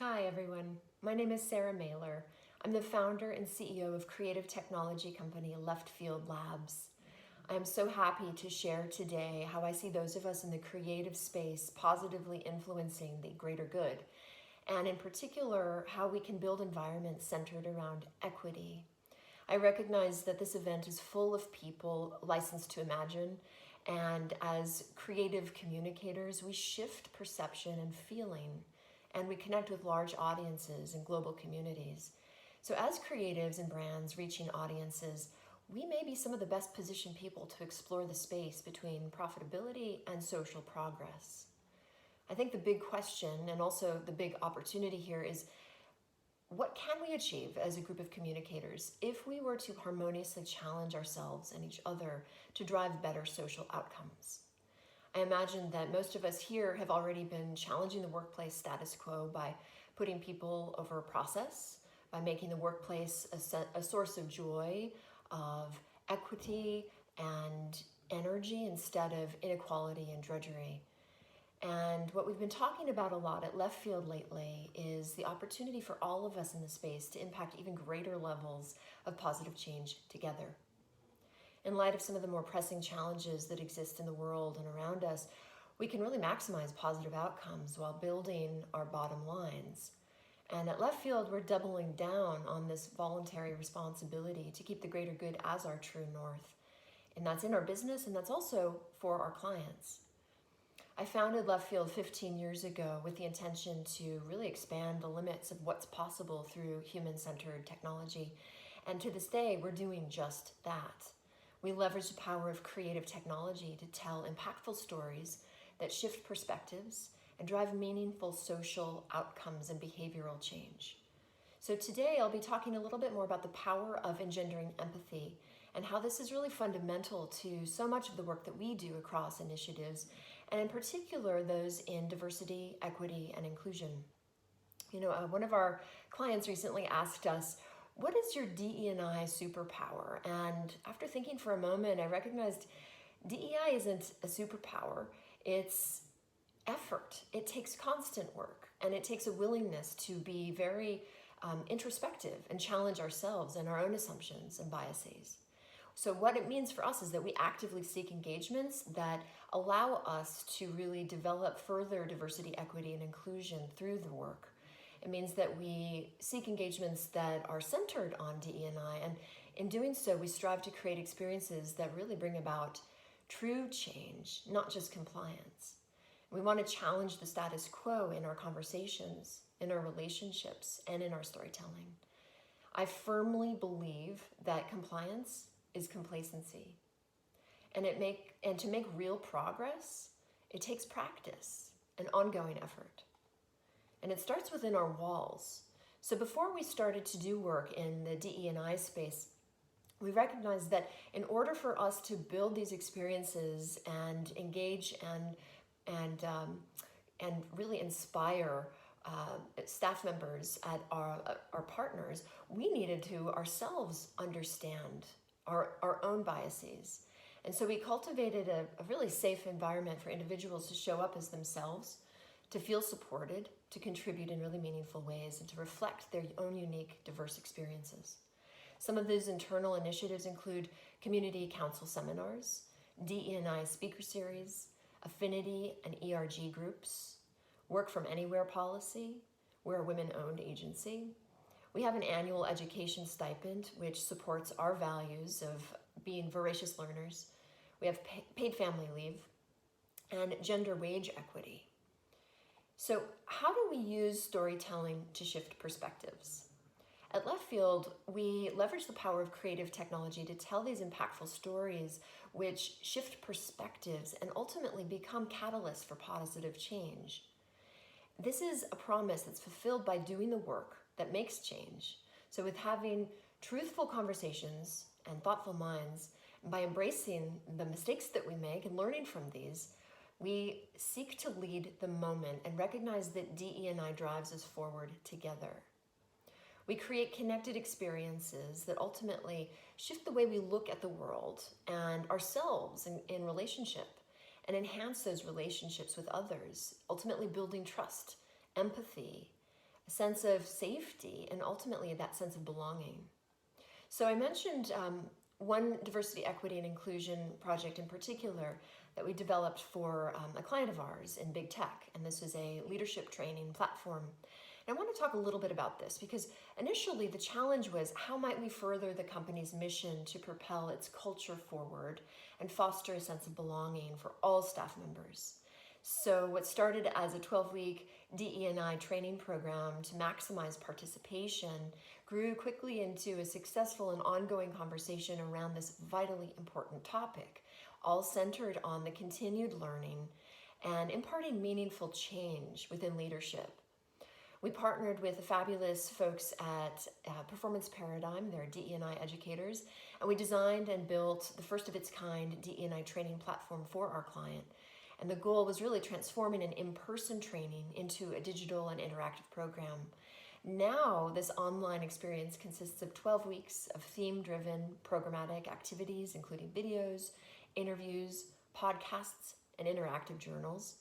Hi everyone, my name is Sarah Mehler. I'm the founder and CEO of creative technology company Left Field Labs. I am so happy to share today how I see those of us in the creative space positively influencing the greater good, and in particular, how we can build environments centered around equity. I recognize that this event is full of people licensed to imagine, and as creative communicators, we shift perception and feeling, and we connect with large audiences and global communities. So as creatives and brands reaching audiences, we may be some of the best positioned people to explore the space between profitability and social progress. I think the big question and also the big opportunity here is, what can we achieve as a group of communicators if we were to harmoniously challenge ourselves and each other to drive better social outcomes? I imagine that most of us here have already been challenging the workplace status quo by putting people over a process, by making the workplace a source of joy, of equity and energy instead of inequality and drudgery. And what we've been talking about a lot at Left Field lately is the opportunity for all of us in the space to impact even greater levels of positive change together. In light of some of the more pressing challenges that exist in the world and around us, we can really maximize positive outcomes while building our bottom lines. And at Left Field, we're doubling down on this voluntary responsibility to keep the greater good as our true north. And that's in our business, and that's also for our clients. I founded Left Field 15 years ago with the intention to really expand the limits of what's possible through human-centered technology. And to this day, we're doing just that. We leverage the power of creative technology to tell impactful stories that shift perspectives and drive meaningful social outcomes and behavioral change. So today I'll be talking a little bit more about the power of engendering empathy and how this is really fundamental to so much of the work that we do across initiatives, and in particular those in diversity, equity, and inclusion. One of our clients recently asked us, what is your DE&I superpower? And after thinking for a moment, I recognized DEI isn't a superpower, it's effort. It takes constant work, and it takes a willingness to be very introspective and challenge ourselves and our own assumptions and biases. So what it means for us is that we actively seek engagements that allow us to really develop further diversity, equity, and inclusion through the work. It means that we seek engagements that are centered on DE&I, and in doing so, we strive to create experiences that really bring about true change, not just compliance. We want to challenge the status quo in our conversations, in our relationships, and in our storytelling. I firmly believe that compliance is complacency. And to make real progress, it takes practice and ongoing effort. And it starts within our walls. So before we started to do work in the DE&I space, we recognized that in order for us to build these experiences and engage and really inspire staff members at our partners, we needed to ourselves understand our own biases. And so we cultivated a really safe environment for individuals to show up as themselves, to feel supported, to contribute in really meaningful ways, and to reflect their own unique, diverse experiences. Some of those internal initiatives include community council seminars, DE&I speaker series, affinity and ERG groups, work from anywhere policy. We're a women-owned agency. We have an annual education stipend, which supports our values of being voracious learners. We have paid family leave and gender wage equity. So how do we use storytelling to shift perspectives? At Left Field, we leverage the power of creative technology to tell these impactful stories which shift perspectives and ultimately become catalysts for positive change. This is a promise that's fulfilled by doing the work that makes change. So with having truthful conversations and thoughtful minds, and by embracing the mistakes that we make and learning from these, we seek to lead the moment and recognize that DE&I drives us forward together. We create connected experiences that ultimately shift the way we look at the world and ourselves in relationship, and enhance those relationships with others, ultimately building trust, empathy, a sense of safety, and ultimately that sense of belonging. So I mentioned one diversity, equity, and inclusion project in particular that we developed for a client of ours in big tech, and this was a leadership training platform. And I want to talk a little bit about this because initially the challenge was how might we further the company's mission to propel its culture forward and foster a sense of belonging for all staff members. So what started as a 12-week DE&I training program to maximize participation grew quickly into a successful and ongoing conversation around this vitally important topic, all centered on the continued learning and imparting meaningful change within leadership. We partnered with the fabulous folks at Performance Paradigm, they're DE&I educators, and we designed and built the first of its kind DE&I training platform for our client. And the goal was really transforming an in-person training into a digital and interactive program. Now, this online experience consists of 12 weeks of theme-driven programmatic activities, including videos, interviews, podcasts, and interactive journals.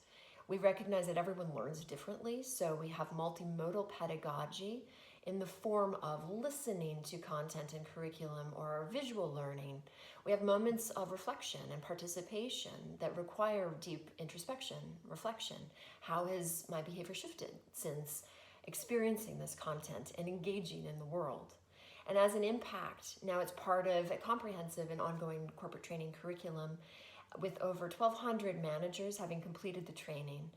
We recognize that everyone learns differently, so we have multimodal pedagogy in the form of listening to content and curriculum or visual learning. We have moments of reflection and participation that require deep introspection, reflection. How has my behavior shifted since experiencing this content and engaging in the world? And as an impact, now it's part of a comprehensive and ongoing corporate training curriculum with over 1,200 managers having completed the training,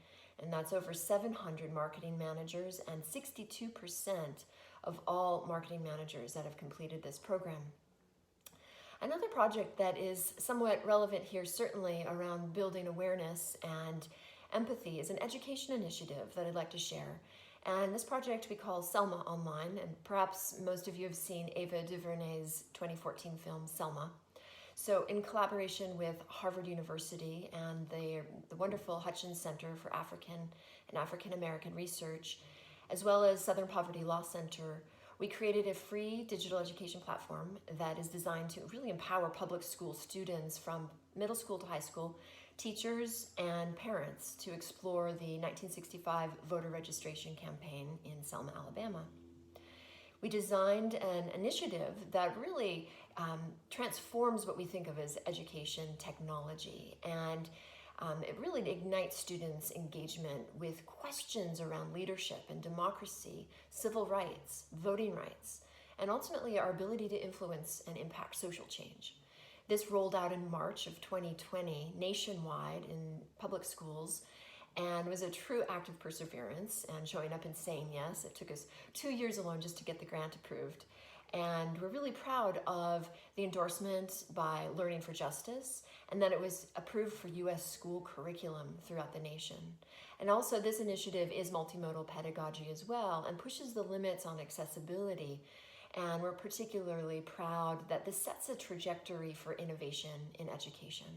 and that's over 700 marketing managers and 62% of all marketing managers that have completed this program. Another project that is somewhat relevant here, certainly around building awareness and empathy, is an education initiative that I'd like to share. And this project we call Selma Online, and perhaps most of you have seen Ava DuVernay's 2014 film Selma. So in collaboration with Harvard University and the wonderful Hutchins Center for African and African American Research, as well as Southern Poverty Law Center, we created a free digital education platform that is designed to really empower public school students from middle school to high school, teachers and parents to explore the 1965 voter registration campaign in Selma, Alabama. We designed an initiative that really transforms what we think of as education technology, and it really ignites students' engagement with questions around leadership and democracy, civil rights, voting rights, and ultimately our ability to influence and impact social change. This rolled out in March of 2020 nationwide in public schools and was a true act of perseverance and showing up and saying yes. It took us 2 years alone just to get the grant approved. And we're really proud of the endorsement by Learning for Justice, and that it was approved for U.S. school curriculum throughout the nation. And also this initiative is multimodal pedagogy as well and pushes the limits on accessibility. And we're particularly proud that this sets a trajectory for innovation in education.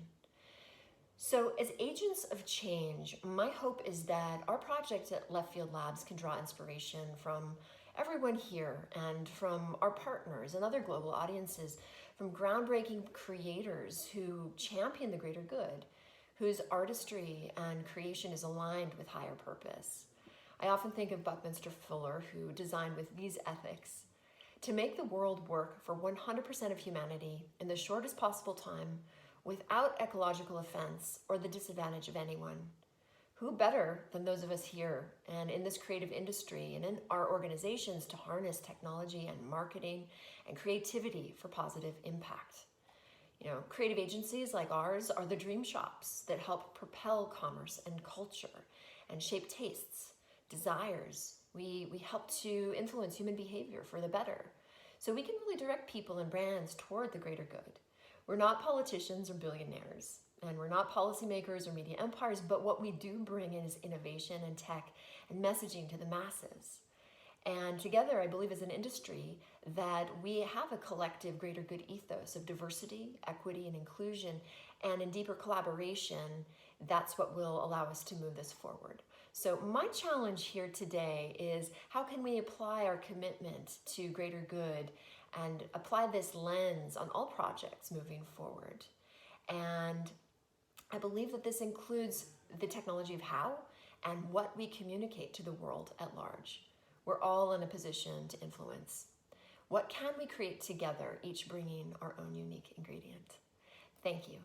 So as agents of change, my hope is that our project at Left Field Labs can draw inspiration from everyone here and from our partners and other global audiences, from groundbreaking creators who champion the greater good, whose artistry and creation is aligned with higher purpose. I often think of Buckminster Fuller, who designed with these ethics: to make the world work for 100% of humanity in the shortest possible time, without ecological offense or the disadvantage of anyone. Who better than those of us here and in this creative industry and in our organizations to harness technology and marketing and creativity for positive impact? You know, creative agencies like ours are the dream shops that help propel commerce and culture and shape tastes, desires. We help to influence human behavior for the better. So we can really direct people and brands toward the greater good. We're not politicians or billionaires, and we're not policymakers or media empires, but what we do bring in is innovation and tech and messaging to the masses. And together, I believe as an industry that we have a collective greater good ethos of diversity, equity, and inclusion, and in deeper collaboration, that's what will allow us to move this forward. So my challenge here today is how can we apply our commitment to greater good and apply this lens on all projects moving forward? And I believe that this includes the technology of how and what we communicate to the world at large. We're all in a position to influence. What can we create together, each bringing our own unique ingredient? Thank you.